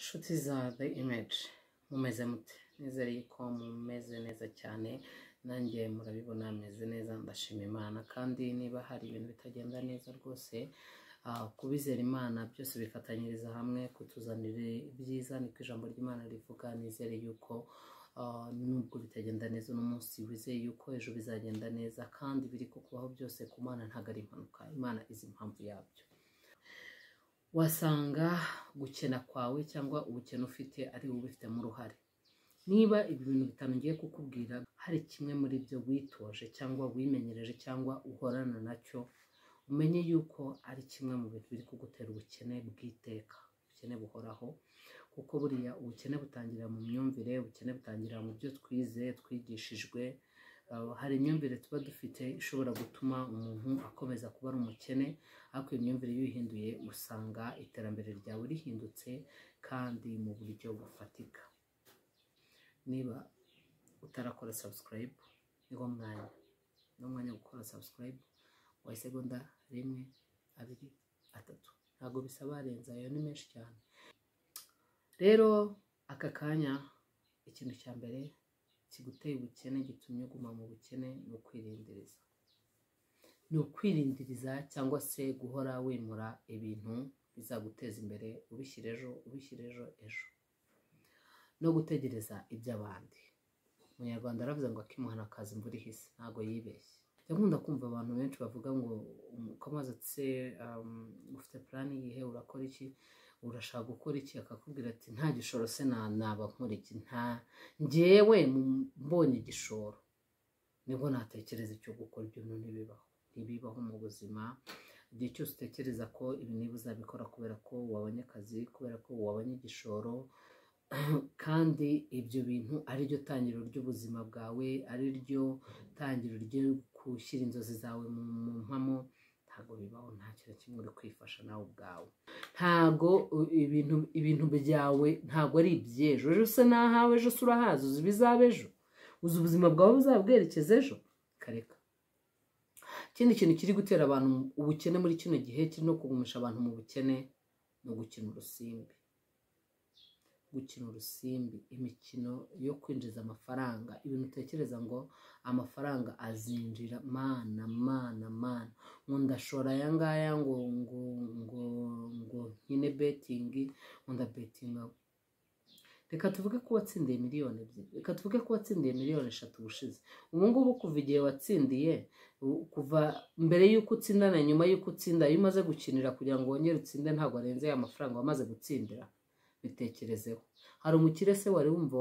Inshuti za The Image mumeze mute? Nizere ko mumeze neza cyane, nanjye murabibona meze neza, ndashima Imana. Kandi niba hari ibintu bitagenda neza rwose, kubizera Imana byose bifatanyiriza hamwe kutuzanira ibyiza, niko ijambo ry'Imana rivuga. Nizere yuko nubwo bitagenda neza uno munsi, wizeye yuko ejo bizagenda neza, kandi biri kubaho byose ku Mana ntabwo ari impanuka. Imana izi impamvu yabyo. Wasanga gukena kwawe cyangwa ubukene ufite ari wowe ubifitemo uruhare. Niba ibi bintu bitanu ngiye kukubwira hari kimwe muri byo witoje cyangwa wimenyereje cyangwa uhorana nacyo, umenye yuko ari kimwe mu bintu biri kugutera ubukene bw'iteka, ubukene buhoraho. Kuko buriya ubukene butangirira mu myumvire, ubukene butangirira mu byo twize twigishijwe. Hari imyumvire tuba dufite ishobora gutuma umuntu akomeza kuba ari umukene, ariko iyo myumvire iyo uyihinduye usanga iterambere ryawe rihindutse kandi mu buryo bufatika. Niba utarakora subscribe, niwo mwanya wo gukora subscribe wa isegonda 1, 2, 3. Ntabwo bisaba arenza, ayo ni menshi cyane. Rero aka kanya ikintu cya mbere kiguteye ubukene, gitumye uguma mu bukene, ni ukwirindiriza. Ni ukwirindiriza cyangwa se guhora wimura ibintu bizaguteza imbere, ubishyira ejo, no gutegereza iby'abandi. Umunyarwanda aravuze ngo akimuhana akaza imvura ihise, ntabwo yibeshye. Nkunda kumva abantu benshi bavuga ngo ukamaze ufite plan yihe, urakora iki, urashaka gukora iki, akakubwira ati nta gishoro se naba nkora iki, njyewe mbonye igishoro nibwo natekereza icyo gukora. Ibyo ntibibaho mu buzima. Igihe cyose utekereza ko ibi niba uzabikora kubera ko wabonye akazi, kubera ko wabonye igishoro, kandi ibyo bintu ari ryo tangiriro ry'ubuzima bwawe, ari ryo tangiriro ryo gushyira inzozi zawe mu mpamo, ntabwo bibaho. Nta kintu kimwe uri kwifasha nawe ubwawe. Ntabwo ibintu byawe ntabwo ari iby'ejo. Ejo se nahawe, ejo se urahazi, uzi ibizaba ejo, uzi ubuzima bwawe buzabwerekeza ejo. Kareka ikindi kintu kiri gutera abantu ubukene muri kino gihe, kiri no kugumisha abantu mu bukene, no gukina urusimbi. Imikino yo kwinjiza amafaranga, ibintu utekereza ngo amafaranga azinjira, mana ngo ndashora aya ngaya, ngo nkine betting, ngo ndabetinga. Reka tuvuge ko watsindiye miliyoni 2, reka tuvuge ko watsindiye miliyoni 3 ubushize. Ubu ngubu kuva igihe watsindiye, kuva mbere y'uko utsinda na nyuma y'uko utsinda, iyo umaze gukinira kugira ngo wongere utsinde, ntabwo arenze ya mafaranga wamaze gutsindira. Bitekerezeho. Hari umukire se wari wumva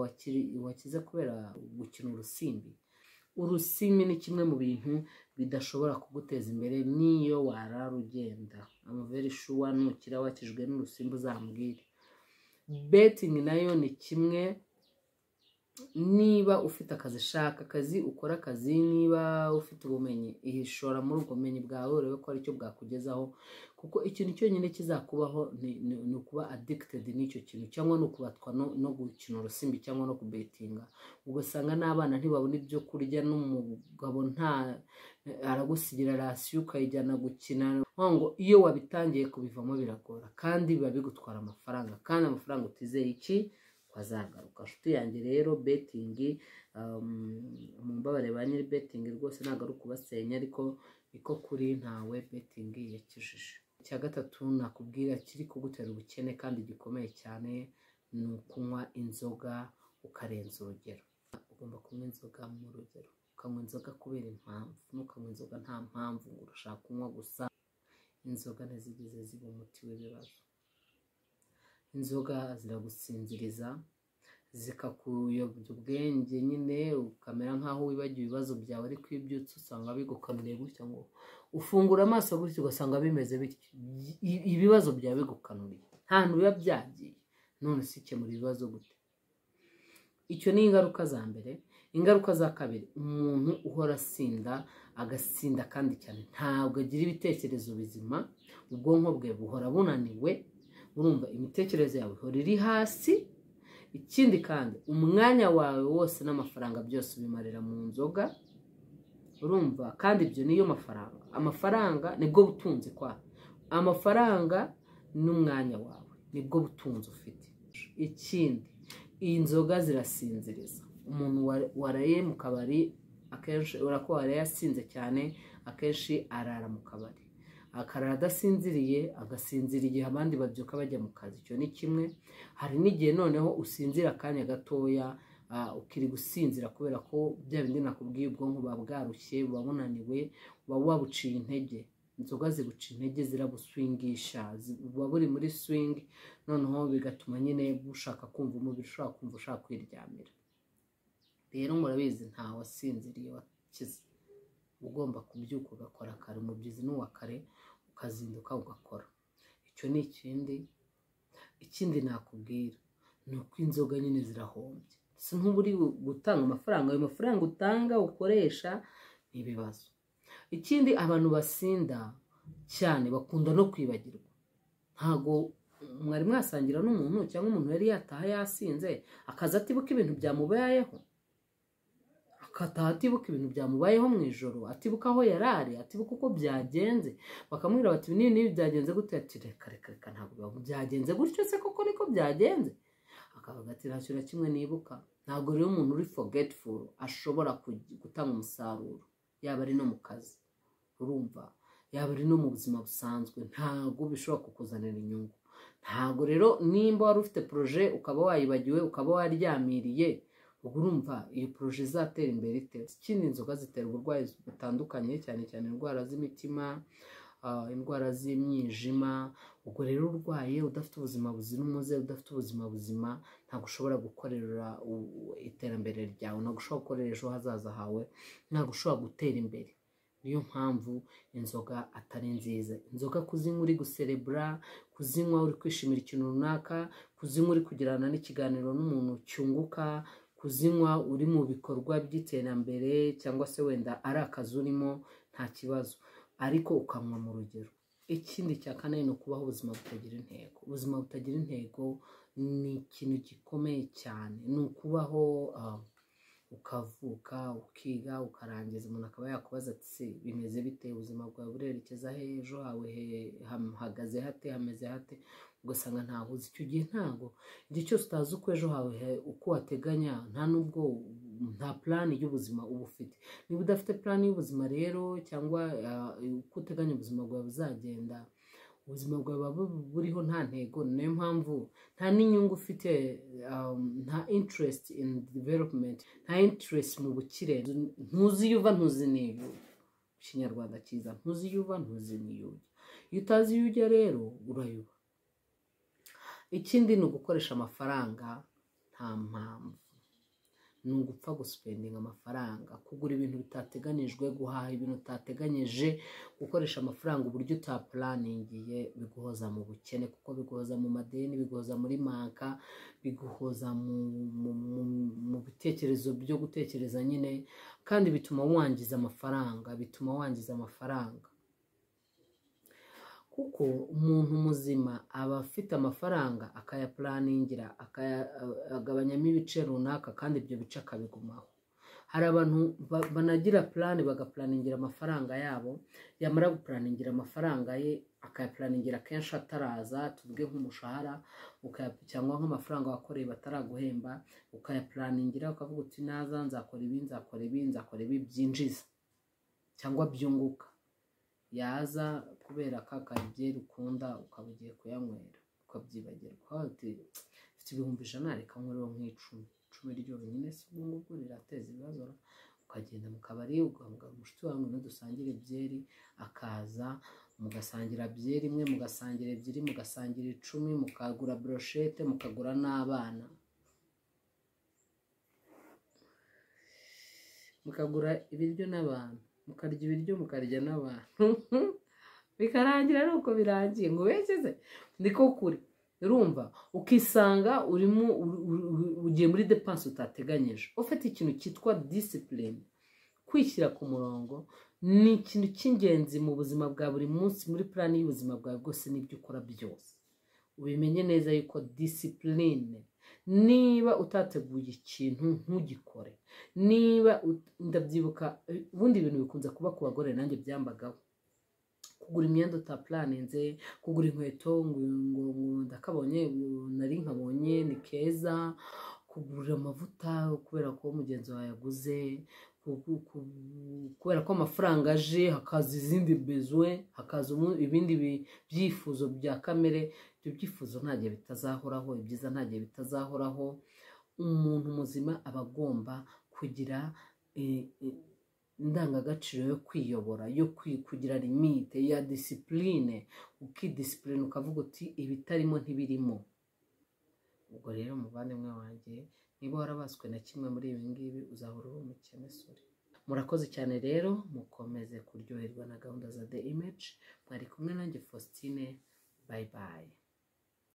wakize kubera gukina urusimbi? Urusimbi ni kimwe mu bintu bidashobora kuguteza imbere niyo warara ugenda. I'm very sure nukira wakijwe n'urusimbi uzambwire. Betting nayo ni kimwe. Niba ufite akazi, shaka akazi, ukora akazi. Niba ufite ubumenyi, ihishora muri ubwo bumenyi bwawe, urebe ko ari cyo bwakugezaho. Kuko ikintu cyonyine kizakubaho ni ukuba addicted n'icyo kintu, cyangwa no kubatwa no gukina urusimbi cyangwa no kubetinga. Ugasanga n'abana ntibabona ibyo kurya, n'umugabo aragusigira rasiyo ukayijyana gukina. Ngo iyo wabitangiye kubivamo biragora, kandi biba bigutwara amafaranga, kandi amafaranga utizeye iki azagaruka. Nshuti yanjye rero, betting mu mbabare ba nyiri betting rwose ntabwo ari ukubasenya, ariko niko kuri, ntawe betting yakijije. Icya gatatu nakubwira kiri kugutera ubukene kandi gikomeye cyane, ni ukunywa inzoga ukarenza urugero. Ugomba kunywa inzoga mu rugero, ukanywa inzoga kubera impamvu, ntukanywa inzoga nta mpamvu ngo urashaka kunywa gusa. Inzoga ntizigeze ziba umuti w'ibibazo. Inzoga ziragusinziriza, zikakuyobya ubwenge nyine, ukamera nkaho wibagiwe ibibazo byawe, ariko iyo ubyutse usanga bigukanuriye gutya, ngo ufungura amaso gutya ugasanga bimeze bityo. Ibibazo byawe bigukanuriye, nta hantu biba byagiye. None si ikemura ibibazo gute? Icyo ni ingaruka za mbere. Ingaruka za kabiri, umuntu uhora asinda, agasinda kandi cyane, ntabwo agira ibitekerezo bizima. Ubwonko bwe buhora bunaniwe, urumva imitekerereze yawe ihora iri hasi. Ikindi kandi, umwanya wawe wose n'amafaranga byose ubimarira mu nzoga, urumva. Kandi ibyo niyo amafaranga nibwo butunzi kwa. Amafaranga n'umwanya wawe nibwo butunzi ufite. ikindi iyi nzoga zirasinziriza umuntu waraye mu kabari akenshi urako waraye yasinze cyane akenshi arara mu kabari akarara adasinziriye agasinzira igihe abandi babyuka bajya mu kazi icyo ni kimwe hari n'igihe noneho usinzira akanya gatoya ukiri gusinzira kubera ko bya bindi nakubwiye ubwonko buba bwarushye buba bunaniwe buba wabuciye intege inzoga ziguca intege zirabuswingisha buba buri muri swing noneho bigatuma nyine bushaka kumva umubiri ushaka kumva ushaka kwiryamira rero murabizi nta wasinziriye wakize ugomba kubyuka ugakora kare umubyizi n'uwa kare ukazinduka ugakora icyo ni ikindi nakubwira ni uko inzoga nyine zirahombye si nk'uburi gutanga amafaranga ayo mafaranga utanga ukoresha ni ibibazo ikindi abantu basinda cyane bakunda no kwibagirwa ntago mwari mwasangira n'umuntu cyangwa umuntu yari yataha yasinze akaza atibuka ibintu byamubayeho akataha atibuka ibintu byamubayeho mu ijoro atibuka aho yarari atibuka uko byagenze bakamubwira bati n'ibi byagenze gute ati reka ntabwo byagenze gutyo se koko niko byagenze akavuga ati nta kintu kimwe nibuka ntabwo rero umuntu uri forgetful ashobora gutanga umusaruro yaba ari no mu kazi urumva yaba ari no mu buzima busanzwe ntabwo bishobora kukuzanira inyungu ntabwo rero nimba wari ufite proje ukaba wayibagiwe ukaba waryamiriye ubwo urumva iyo proje izatera imbere ite ikindi inzoga zitera uburwayi butandukanye cyane cyane indwara z'imitima indwara z'imyijima ubwo rero urwaye udafite ubuzima buzira umuze udafite ubuzima buzima ntabwo ushobora gukorera iterambere ryawe ntabwo ushobora gukorera ejo hazaza hawe ntabwo ushobora gutera imbere niyo mpamvu inzoga atari nziza inzoga kuzinywa uri guserebura kuzinywa uri kwishimira ikintu runaka kuzinywa uri kugirana n'ikiganiro n'umuntu cyunguka kuzinywa uri mu bikorwa by'iterambere cyangwa se wenda ari akazi urimo nta kibazo ariko ukanywa mu rugero ikindi cya kane ni ukubaho ubuzima butagira intego ubuzima butagira intego ni ikintu gikomeye cyane ni ukubaho ukavuka ukiga ukarangiza umuntu akaba yakubaza ati se bimeze bite ubuzima bwawe burerekeza he ejo hawe hahagaze hate hameze hate ugasanga ntaho uzi icyo gihe ntabwo igihe cyose utazi uko ejo hawe uko wateganya nta nubwo nta plan y'ubuzima uba ufite niba udafite plan y'ubuzima rero cyangwa uko uteganya ubuzima bwawe buzagenda ubuzima bwawe buriho nta ntego niyo mpamvu nta n'inyungu ufite nta interest in development nta interest mu bukire ntuzi yuva ntuzi niyo Kinyarwanda cyiza ntuzi yuva ntuzi niyo iyo utazi iyo ujya rero urayuba ikindi ni ugukoresha amafaranga nta mpamvu ni ugupfa gusipendinga amafaranga kugura ibintu bitateganijwe guhaha ibintu utateganyije gukoresha amafaranga uburyo utapulaningiye biguhoza mu bukene kuko biguhoza mu madeni biguhoza muri manka biguhoza mu bitekerezo byo gutekereza nyine kandi bituma wangiza amafaranga kuko umuntu muzima aba afite amafaranga akayapulaningira akayagabanyamo ibice runaka kandi ibyo bice akabigumaho hari abantu banagira plan bagapulaningira amafaranga yabo yamara gupulaningira amafaranga ye akayapulaningira kenshi ataraza tuvuge nk'umushahara cyangwa nk'amafaranga wakoreye bataraguhemba ukayapulaningira ukavuga uti naza nzakora ibi byinjiza cyangwa byunguka yaza kubera kakabyeri ukunda ukaba ugiye kuyanywera ukabyibagirwa ufite 100 reka nkuriho nk'icumi ryonyine si ubwo rirateza ibibazo ukagenda mu kabari ugahamagara umushuti wawe ngo dusangire byeri akaza mugasangira byeri imwe mugasangira ebyiri mugasangira 10 mukagura brochette mukagura n'abana mukagura ibiryo n'abantu mukarya ibiryo mukarya n'abantu bikarangira ari uko birangiye ngo wegeze ndiko kuri urumva ukisanga urimo ugiye muri dépense utateganyije ufite ikintu cyitwa discipline kwishyira ku murongo ni ikintu cy'ingenzi mu buzima bwa buri munsi muri plan y'ubuzima bwawe bwose n'ibyo ukora byose ubimenye neza yuko discipline niba utateguye ikintu ntugikore niba ndabyibuka ubundi ibintu bikunze kuba ku bagore nanjye byambagaho kugura imyenda utapulaninze, kugura inkweto ngo ndakabonye nari nkabonye ni keza, kugura amavuta kubera ko mugenzi wawe yaguze, kubera ko amafaranga aje hakaza izindi bezwe, hakaza ibindi byifuzo bya kamere. Ibyo byifuzo nta gihe bitazahoraho, ibyiza nta gihe bitazahoraho. Umuntu muzima aba agomba kugira indangagaciro yo kwiyobora, yo kugira limite ya disipurine, ukidisipurine ukavuga uti ibitarimo ntibirimo. Ubwo rero muvandimwe wanjye, niba warabaswe na kimwe muri ibi ngibi uzahora uri umukene sore. Murakoze cyane rero, mukomeze kuryoherwa na gahunda za The Image. Mwari kumwe nanjye Faustine, bye bye.